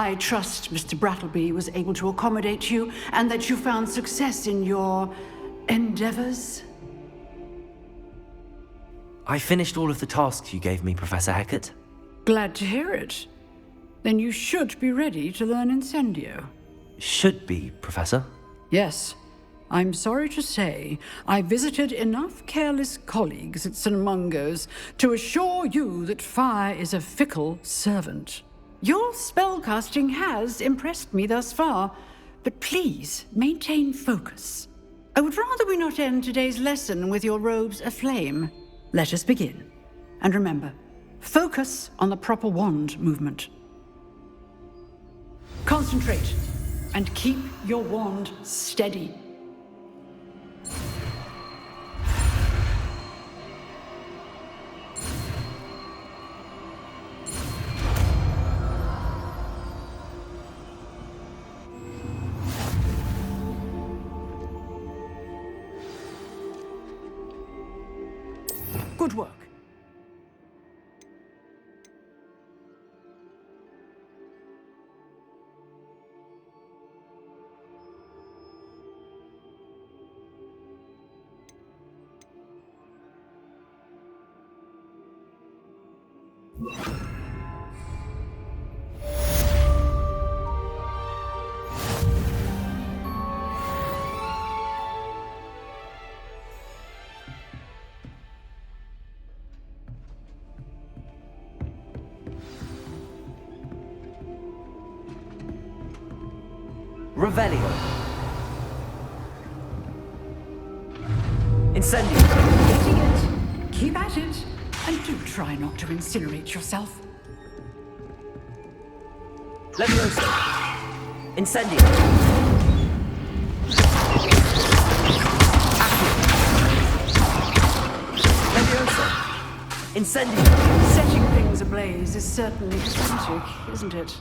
I trust Mr. Brattleby was able to accommodate you and that you found success in your endeavors. I finished all of the tasks you gave me, Professor Hecat. Glad to hear it. Then you should be ready to learn Incendio. Should be, Professor? Yes. I'm sorry to say, I visited enough careless colleagues at St. Mungo's to assure you that fire is a fickle servant. Your spellcasting has impressed me thus far, but please maintain focus. I would rather we not end today's lesson with your robes aflame. Let us begin. And remember, focus on the proper wand movement. Concentrate, and keep your wand steady. Good work. Revelio. Incendio. Getting it. Keep at it. And do try not to incinerate yourself. Leviosa. Incendio. Leviosa. Incendio. Setting things ablaze is certainly frantic, isn't it?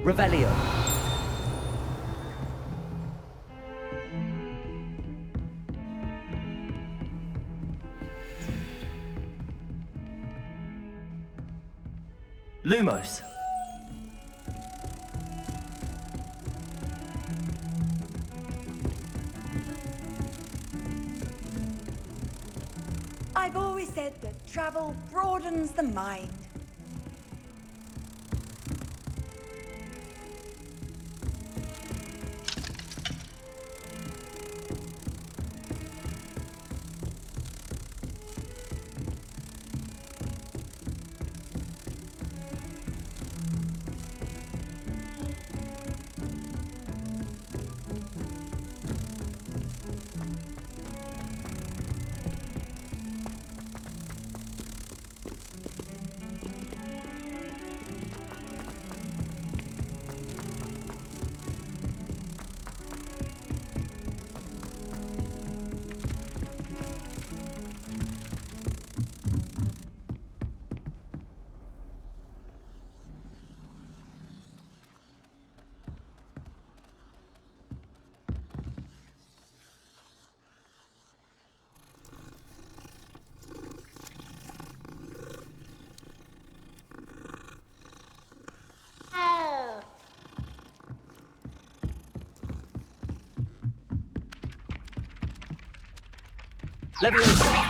Revelio. Lumos. I've always said that travel broadens the mind. Leviosa.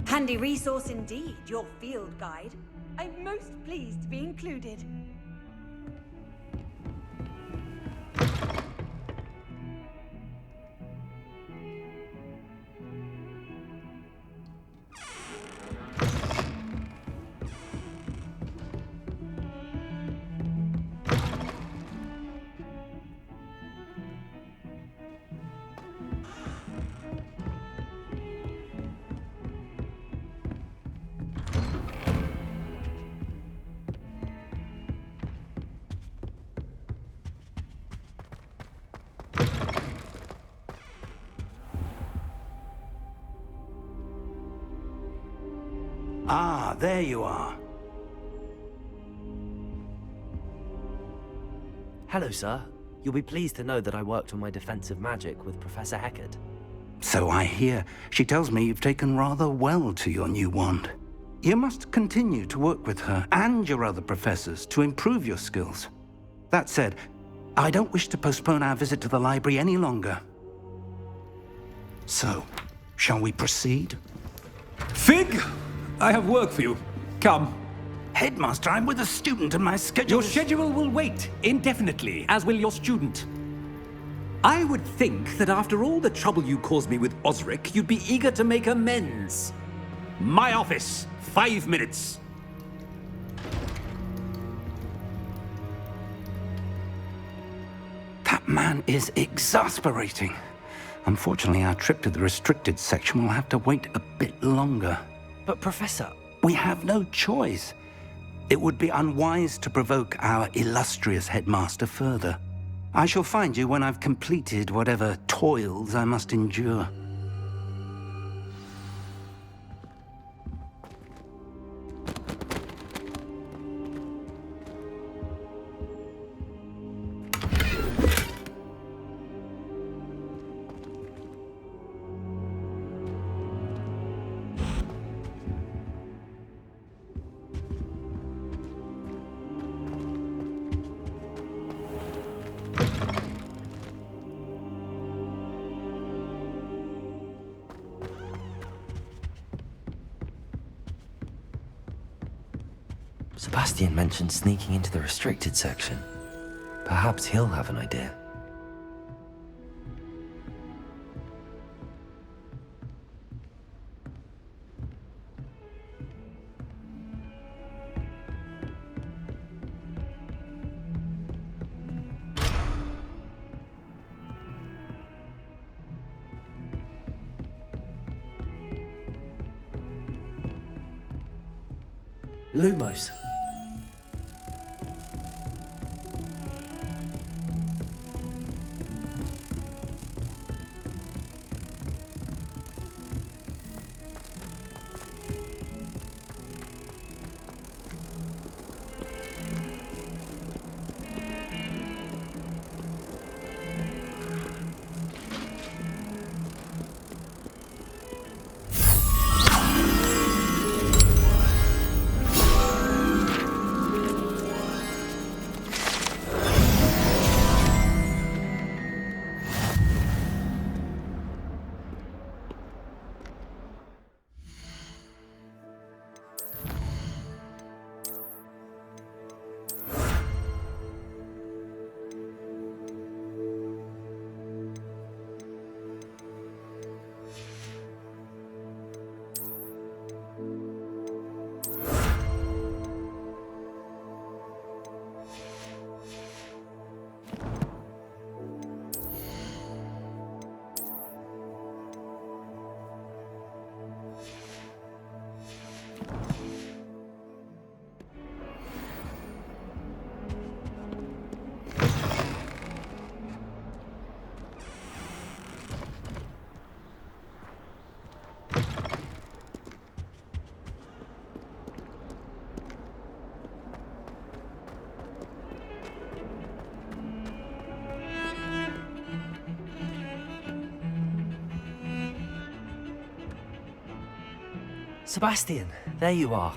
Handy resource indeed, your field guide. I'm most pleased to be included. Ah, there you are. Hello, sir. You'll be pleased to know that I worked on my defensive magic with Professor Heckert. So I hear. She tells me you've taken rather well to your new wand. You must continue to work with her and your other professors to improve your skills. That said, I don't wish to postpone our visit to the library any longer. So, shall we proceed? Fig! I have work for you. Come. Headmaster, I'm with a student and my schedule... Your schedule will wait indefinitely, as will your student. I would think that after all the trouble you caused me with Osric, you'd be eager to make amends. My office, 5 minutes. That man is exasperating. Unfortunately, our trip to the restricted section will have to wait a bit longer. But, Professor... We have no choice. It would be unwise to provoke our illustrious headmaster further. I shall find you when I've completed whatever toils I must endure. Sebastian mentioned sneaking into the restricted section. Perhaps he'll have an idea. Lumos. Sebastian, there you are.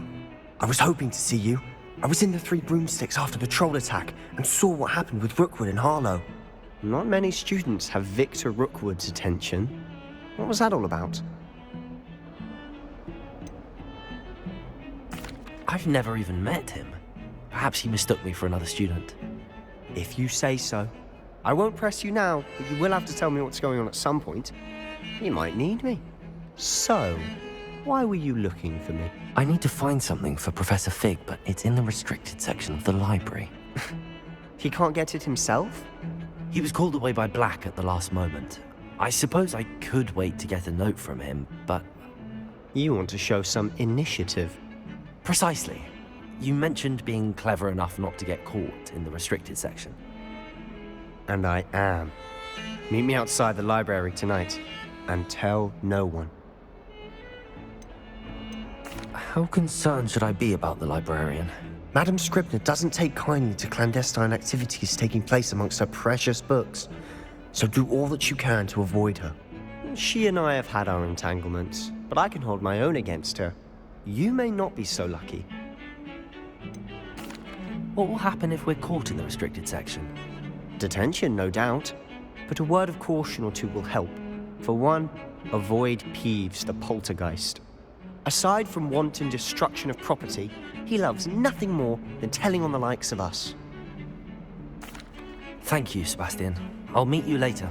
I was hoping to see you. I was in the Three Broomsticks after the troll attack and saw what happened with Rookwood and Harlow. Not many students have Victor Rookwood's attention. What was that all about? I've never even met him. Perhaps he mistook me for another student. If you say so. I won't press you now, but you will have to tell me what's going on at some point. You might need me. So, why were you looking for me? I need to find something for Professor Fig, but it's in the restricted section of the library. He can't get it himself? He was called away by Black at the last moment. I suppose I could wait to get a note from him, but... You want to show some initiative. Precisely. You mentioned being clever enough not to get caught in the restricted section. And I am. Meet me outside the library tonight, and tell no one. How concerned should I be about the librarian? Madame Scribner doesn't take kindly to clandestine activities taking place amongst her precious books, so do all that you can to avoid her. She and I have had our entanglements, but I can hold my own against her. You may not be so lucky. What will happen if we're caught in the restricted section? Detention, no doubt. But a word of caution or two will help. For one, avoid Peeves, the poltergeist. Aside from wanton destruction of property, he loves nothing more than telling on the likes of us. Thank you, Sebastian. I'll meet you later.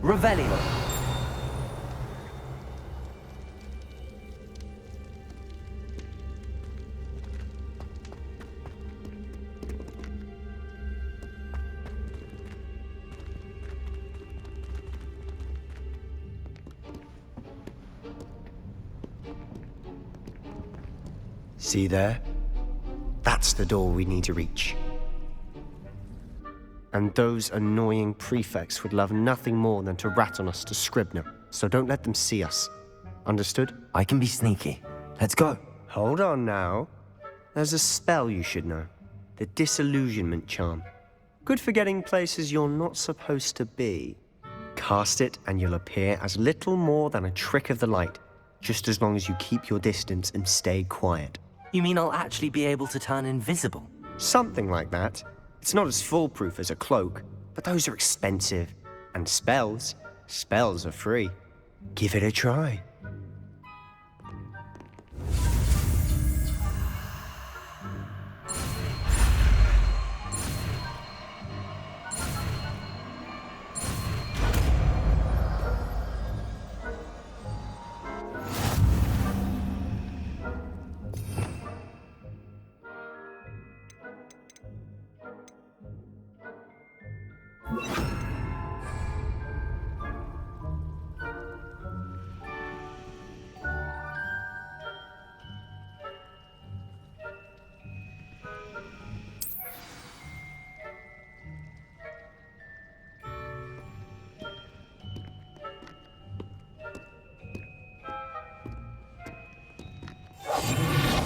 Revelio. See there? That's the door we need to reach. And those annoying prefects would love nothing more than to rat on us to Scribner, so don't let them see us. Understood? I can be sneaky. Let's go. Hold on now. There's a spell you should know. The Disillusionment Charm. Good for getting places you're not supposed to be. Cast it and you'll appear as little more than a trick of the light, just as long as you keep your distance and stay quiet. You mean I'll actually be able to turn invisible? Something like that. It's not as foolproof as a cloak, but those are expensive. And spells are free. Give it a try.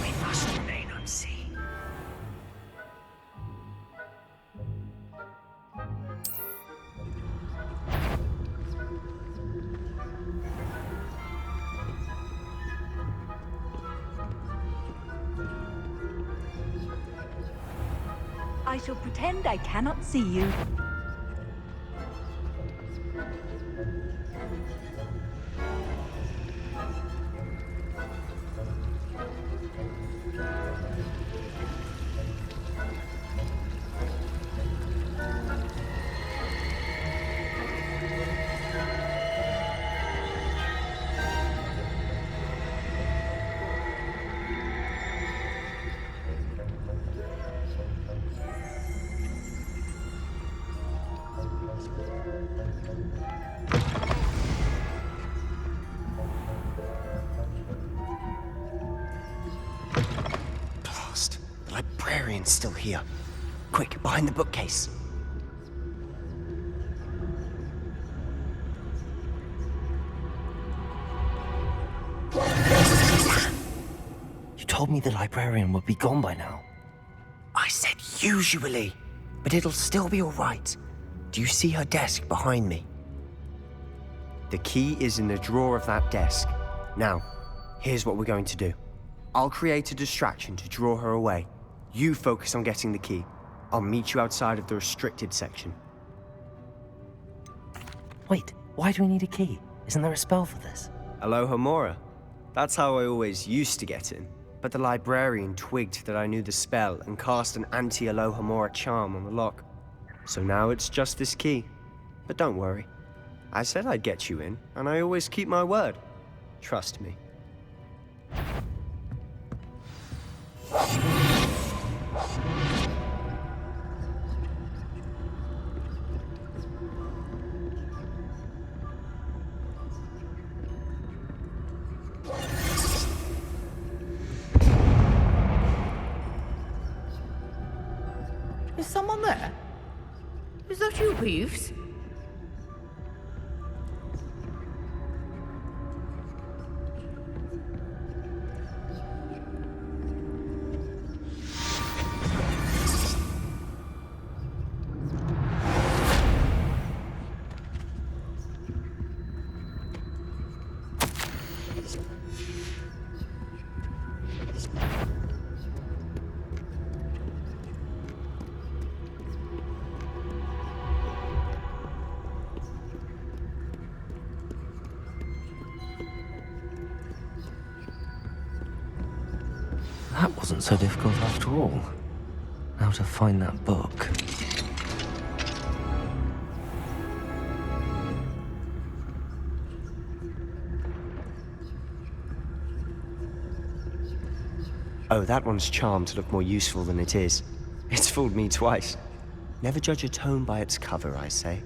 We must remain unseen. I shall pretend I cannot see you. Blast. The librarian's still here. Quick, behind the bookcase. You told me the librarian would be gone by now. I said usually, but it'll still be all right. Do you see her desk behind me? The key is in the drawer of that desk. Now, here's what we're going to do. I'll create a distraction to draw her away. You focus on getting the key. I'll meet you outside of the restricted section. Wait, why do we need a key? Isn't there a spell for this? Alohomora. That's how I always used to get in. But the librarian twigged that I knew the spell and cast an anti-Alohomora charm on the lock. So now it's just this key. But don't worry. I said I'd get you in, and I always keep my word. Trust me. Is that you, Peeves? That wasn't so difficult after all. How to find that book. Oh, that one's charmed to look more useful than it is. It's fooled me twice. Never judge a tome by its cover, I say.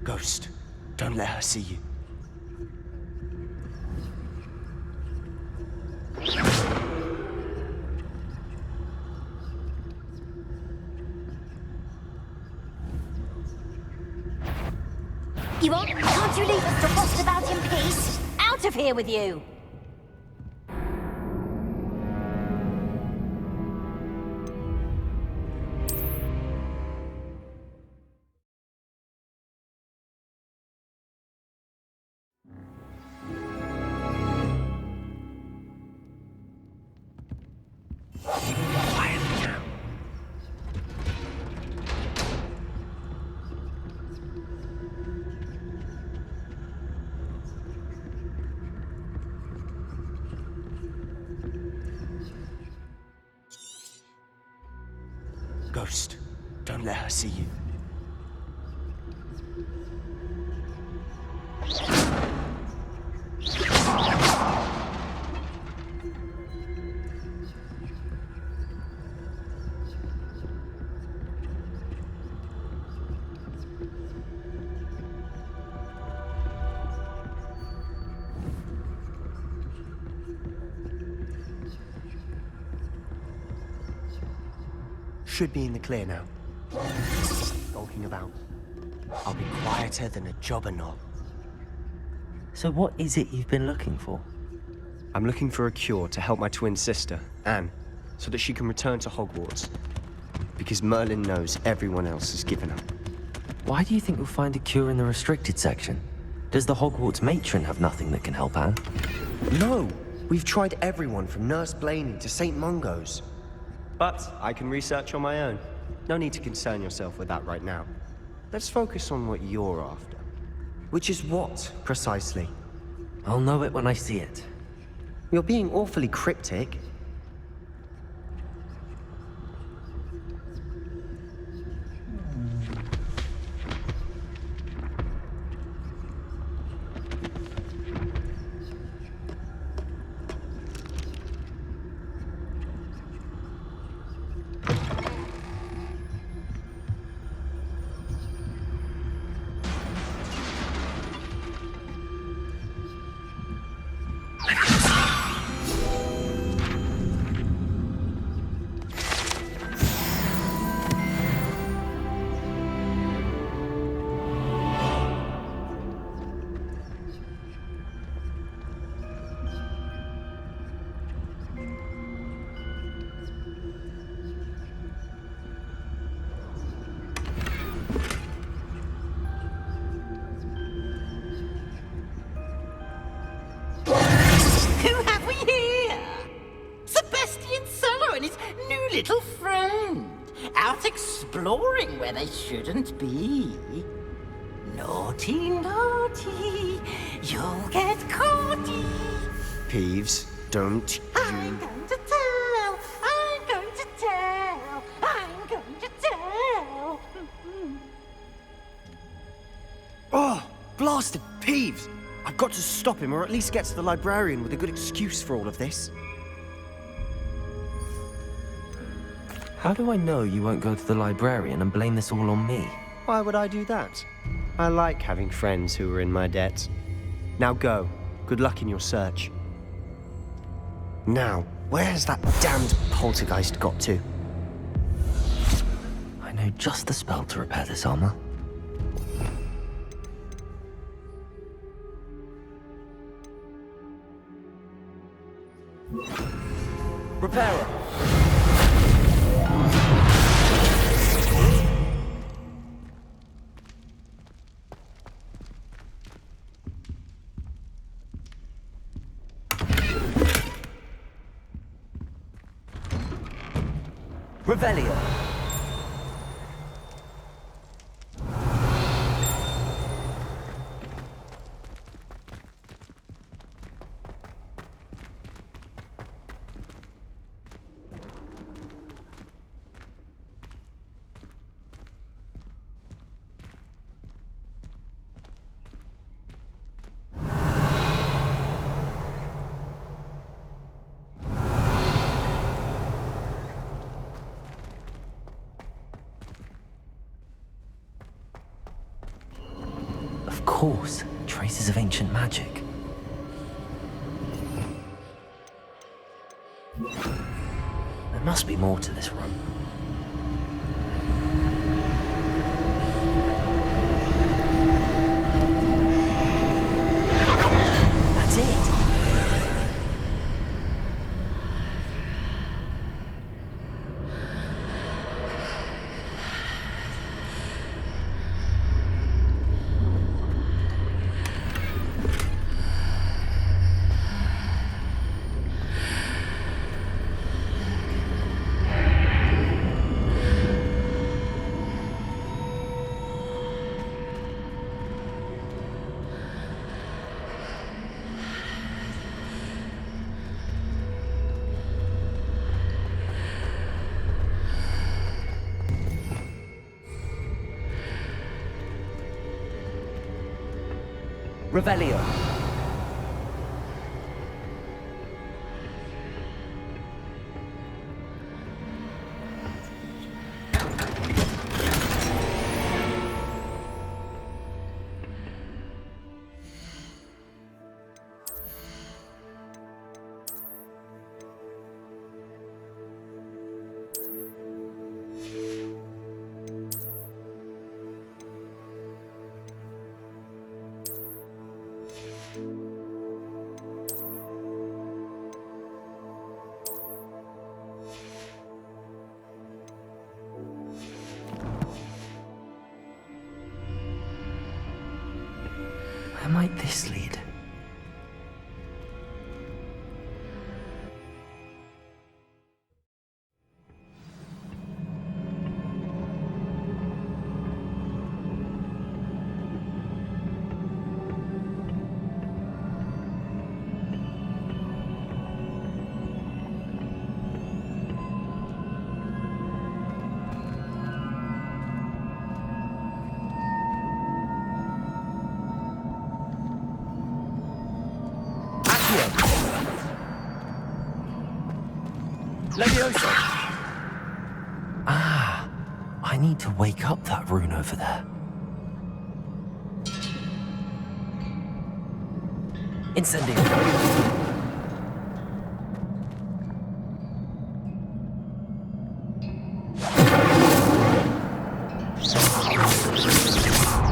Ghost, don't let her see you. You won't? Can't you leave us to boss about in peace? Out of here with you! Ghost, don't let her see you. Should be in the clear now. Skulking about. I'll be quieter than a jobber knob. So what is it you've been looking for? I'm looking for a cure to help my twin sister, Anne, so that she can return to Hogwarts. Because Merlin knows everyone else has given up. Why do you think you'll find a cure in the restricted section? Does the Hogwarts matron have nothing that can help Anne? No! We've tried everyone from Nurse Blaney to St. Mungo's. But I can research on my own. No need to concern yourself with that right now. Let's focus on what you're after. Which is what, precisely? I'll know it when I see it. You're being awfully cryptic. Little friend, out exploring where they shouldn't be. Naughty, naughty, you'll get caughty. Peeves, don't you... I'm going to tell, I'm going to tell, I'm going to tell. Oh! blasted Peeves! I've got to stop him, or at least get to the librarian with a good excuse for all of this. How do I know you won't go to the librarian and blame this all on me? Why would I do that? I like having friends who are in my debt. Now go. Good luck in your search. Now, where has that damned poltergeist got to? I know just the spell to repair this armor. Repairer! Revelio! Of course, traces of ancient magic. There must be more to this room. That's it! Revelio. Where might this lead? Levioso! Ah, I need to wake up that rune over there. Incendio!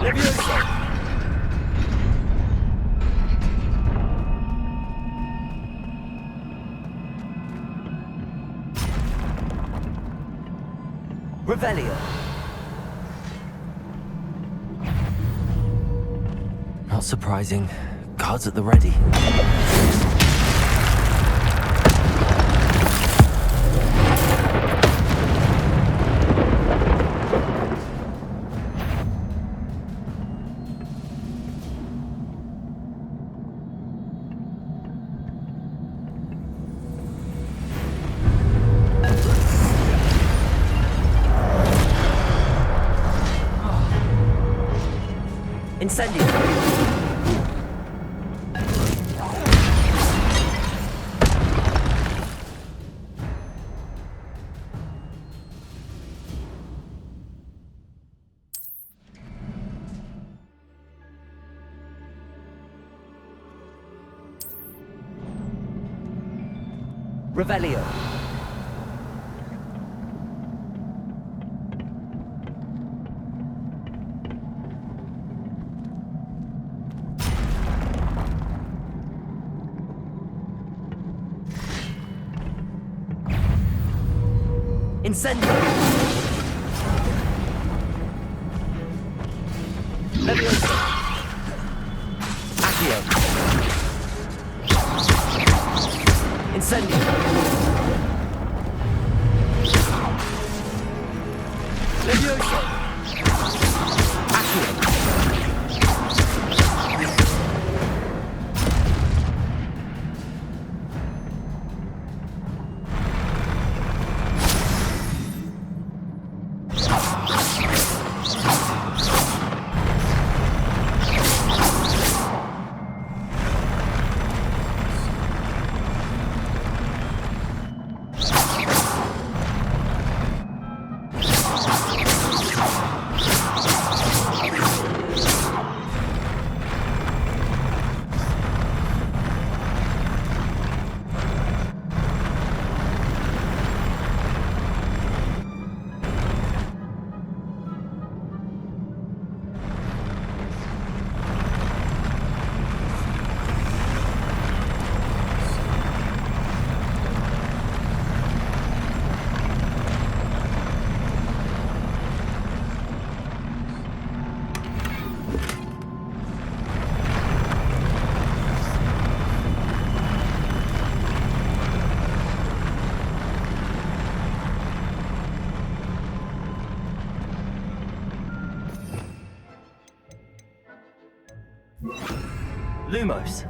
Levioso! Revelio. Not surprising. Guards at the ready. Incendio! Revelio. Incendio. Leviosa. Accio. Incendio. Leviosa. Accio. Lumos.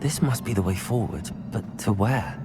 This must be the way forward, but to where?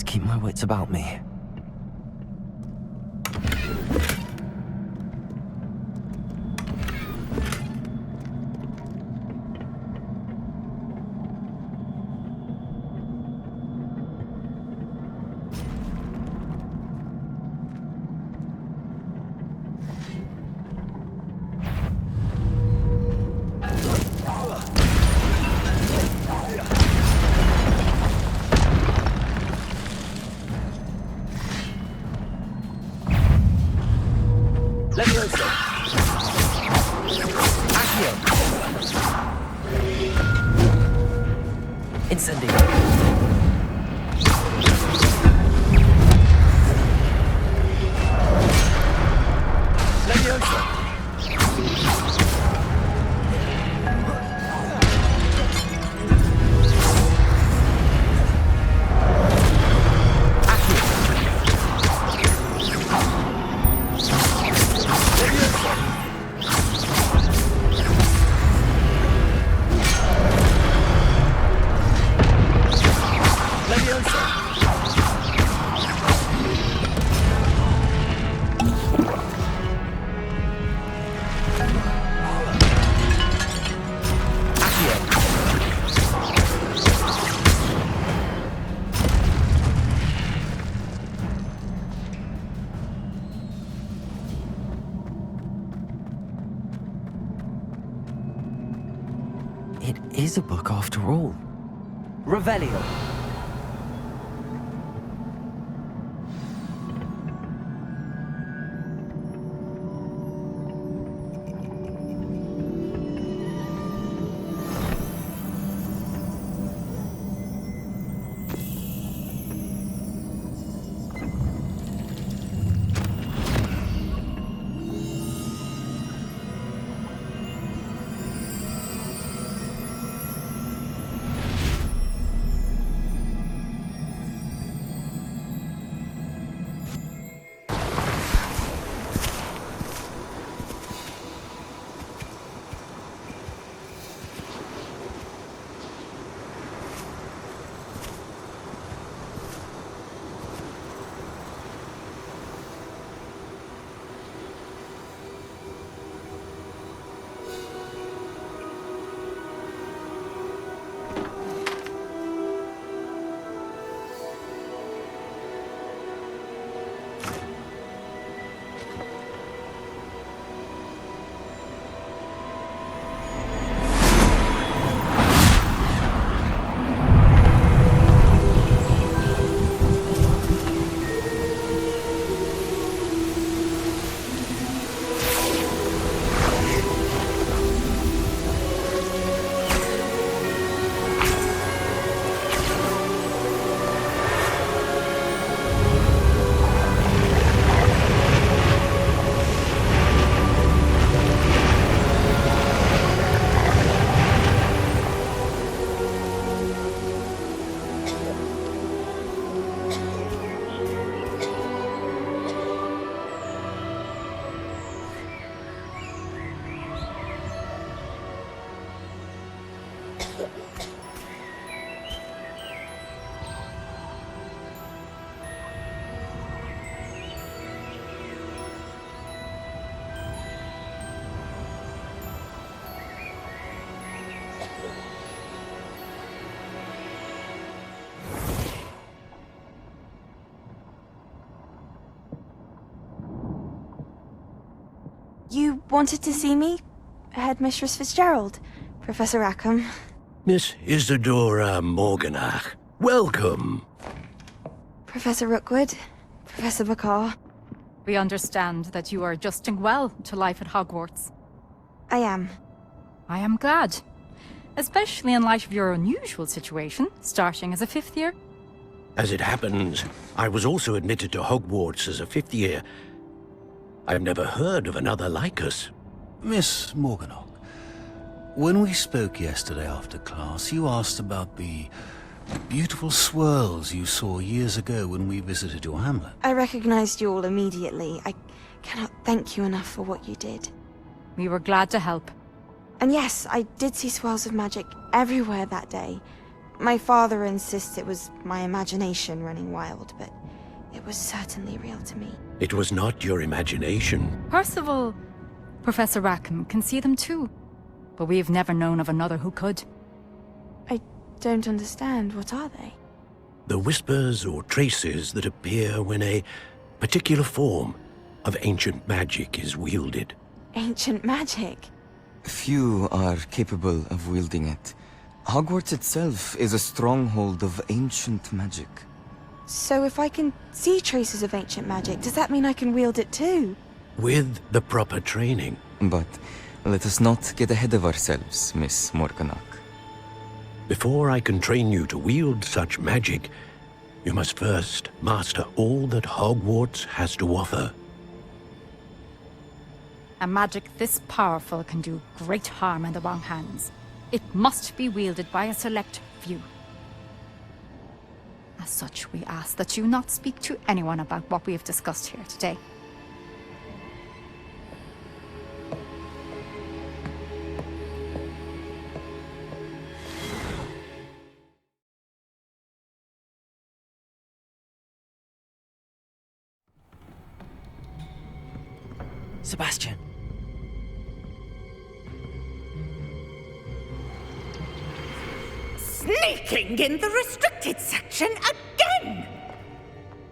Keep my wits about me. Leviosa. Accio. Incendio. Leviosa. Accio. It is a book after all. Revelio. You wanted to see me? Headmistress Fitzgerald, Professor Rackham. Miss Isadora Morganach, welcome. Professor Rookwood, Professor Bakar. We understand that you are adjusting well to life at Hogwarts. I am. I am glad. Especially in light of your unusual situation, starting as a 5th year. As it happens, I was also admitted to Hogwarts as a 5th year. I've never heard of another like us. Miss Morganach, when we spoke yesterday after class, you asked about the beautiful swirls you saw years ago when we visited your hamlet. I recognized you all immediately. I cannot thank you enough for what you did. We were glad to help. And yes, I did see swirls of magic everywhere that day. My father insists it was my imagination running wild, but it was certainly real to me. It was not your imagination. Percival, Professor Rackham can see them too. But we've never known of another who could. I don't understand. What are they? The whispers or traces that appear when a particular form of ancient magic is wielded. Ancient magic? Few are capable of wielding it. Hogwarts itself is a stronghold of ancient magic. So if I can see traces of ancient magic, does that mean I can wield it too? With the proper training. But let us not get ahead of ourselves, Miss Morganach. Before I can train you to wield such magic, you must first master all that Hogwarts has to offer. A magic this powerful can do great harm in the wrong hands. It must be wielded by a select few. As such, we ask that you not speak to anyone about what we have discussed here today. Sebastian. Sneaking in the restricted section again!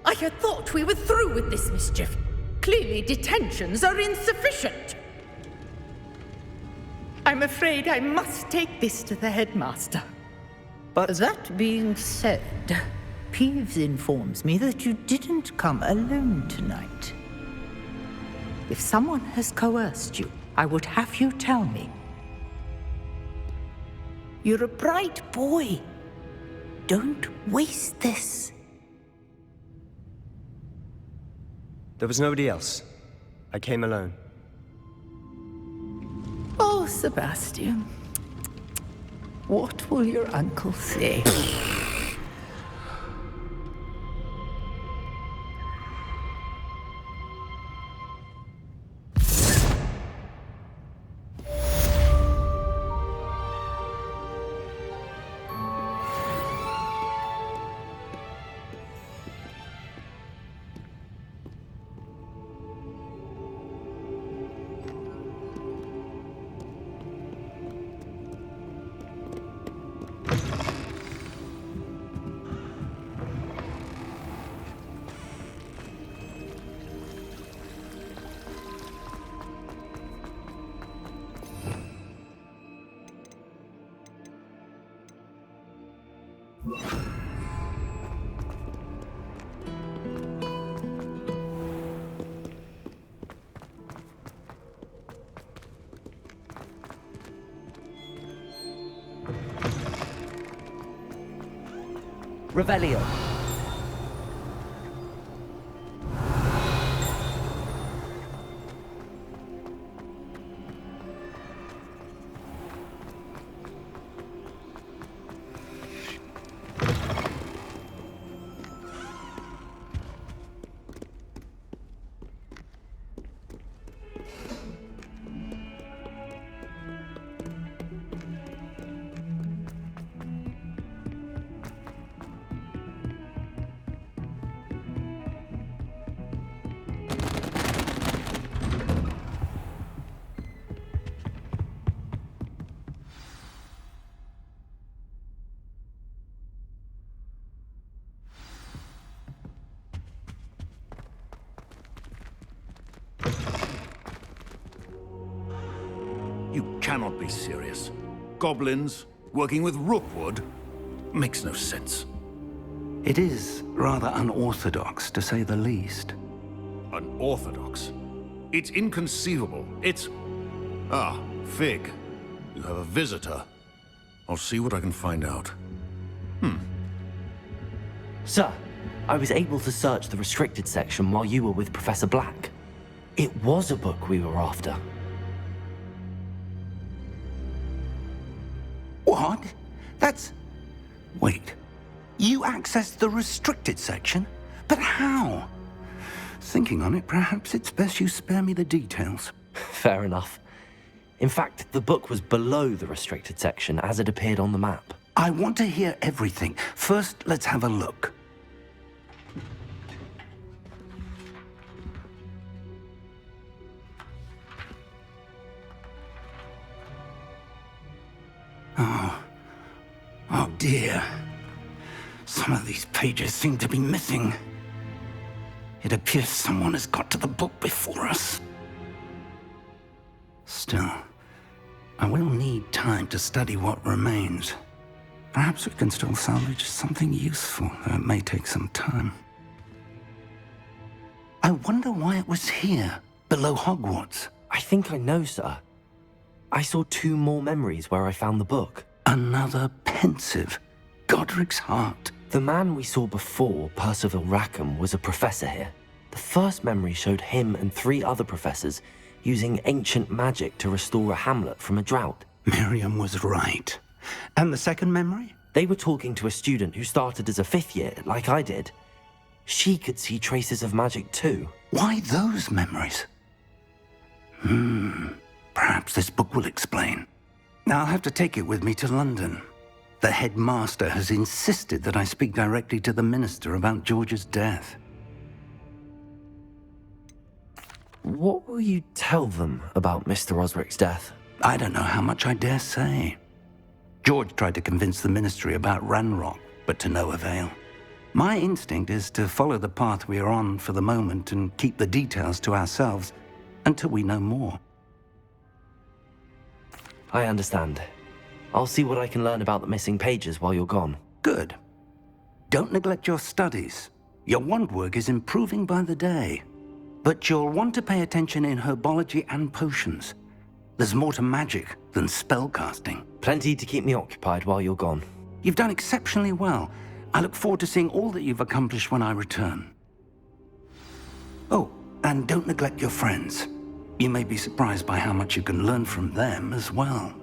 I had thought we were through with this mischief. Clearly detentions are insufficient. I'm afraid I must take this to the headmaster. But that being said, Peeves informs me that you didn't come alone tonight. If someone has coerced you, I would have you tell me. You're a bright boy. Don't waste this. there was nobody else. I came alone. Oh, Sebastian. What will your uncle say? Revelio. You cannot be serious. Goblins working with Rookwood makes no sense. It is rather unorthodox, to say the least. Unorthodox? It's inconceivable. It's... Ah, Fig. You have a visitor. I'll see what I can find out. Sir, I was able to search the restricted section while you were with Professor Black. It was a book we were after. What? That's... Wait. You accessed the restricted section? But how? Thinking on it, perhaps it's best you spare me the details. Fair enough. In fact, the book was below the restricted section as it appeared on the map. I want to hear everything. First, let's have a look. Oh dear. Some of these pages seem to be missing. It appears someone has got to the book before us. Still, I will need time to study what remains. Perhaps we can still salvage something useful, though it may take some time. I wonder why it was here, below Hogwarts. I think I know, sir. I saw 2 more memories where I found the book. Another pensive. Godric's heart. The man we saw before, Percival Rackham, was a professor here. The first memory showed him and 3 other professors using ancient magic to restore a hamlet from a drought. Miriam was right. And the second memory? They were talking to a student who started as a 5th year, like I did. She could see traces of magic too. Why those memories? Perhaps this book will explain. I'll have to take it with me to London. The headmaster has insisted that I speak directly to the minister about George's death. What will you tell them about Mr. Osric's death? I don't know how much I dare say. George tried to convince the ministry about Ranrock, but to no avail. My instinct is to follow the path we are on for the moment and keep the details to ourselves until we know more. I understand. I'll see what I can learn about the missing pages while you're gone. Good. Don't neglect your studies. Your wand work is improving by the day. But you'll want to pay attention in herbology and potions. There's more to magic than spellcasting. Plenty to keep me occupied while you're gone. You've done exceptionally well. I look forward to seeing all that you've accomplished when I return. Oh, and don't neglect your friends. You may be surprised by how much you can learn from them as well.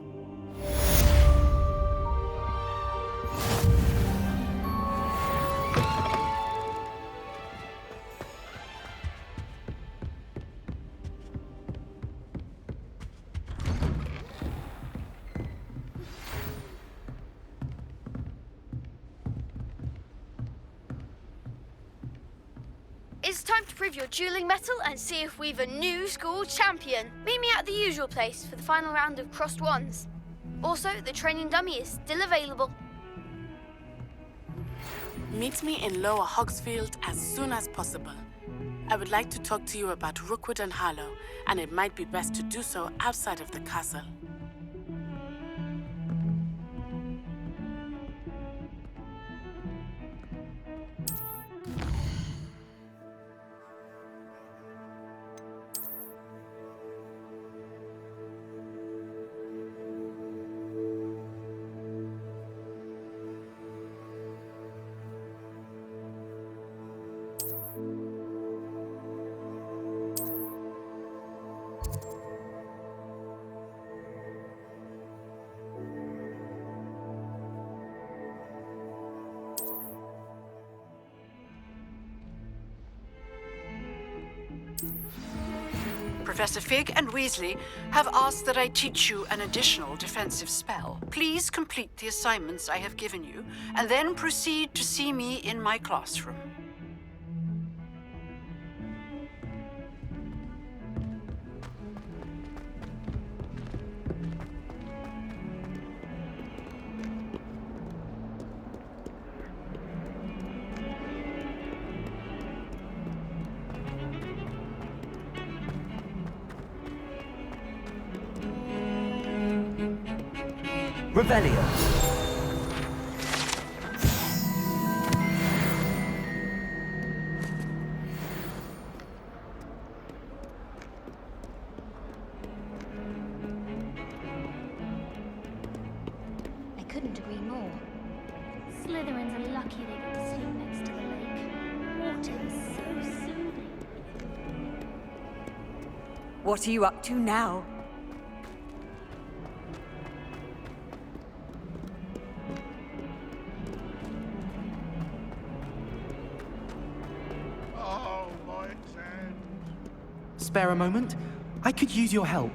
It's time to prove your dueling mettle and see if we've a new school champion. Meet me at the usual place for the final round of crossed wands. Also, the training dummy is still available. Meet me in Lower Hogsfield as soon as possible. I would like to talk to you about Rookwood and Harlow, and it might be best to do so outside of the castle. Professor Fig and Weasley have asked that I teach you an additional defensive spell. Please complete the assignments I have given you, and then proceed to see me in my classroom. Revelio. I couldn't agree more. Slytherins are lucky they get to sleep next to the lake. Water is so soothing. What are you up to now? Spare a moment? I could use your help.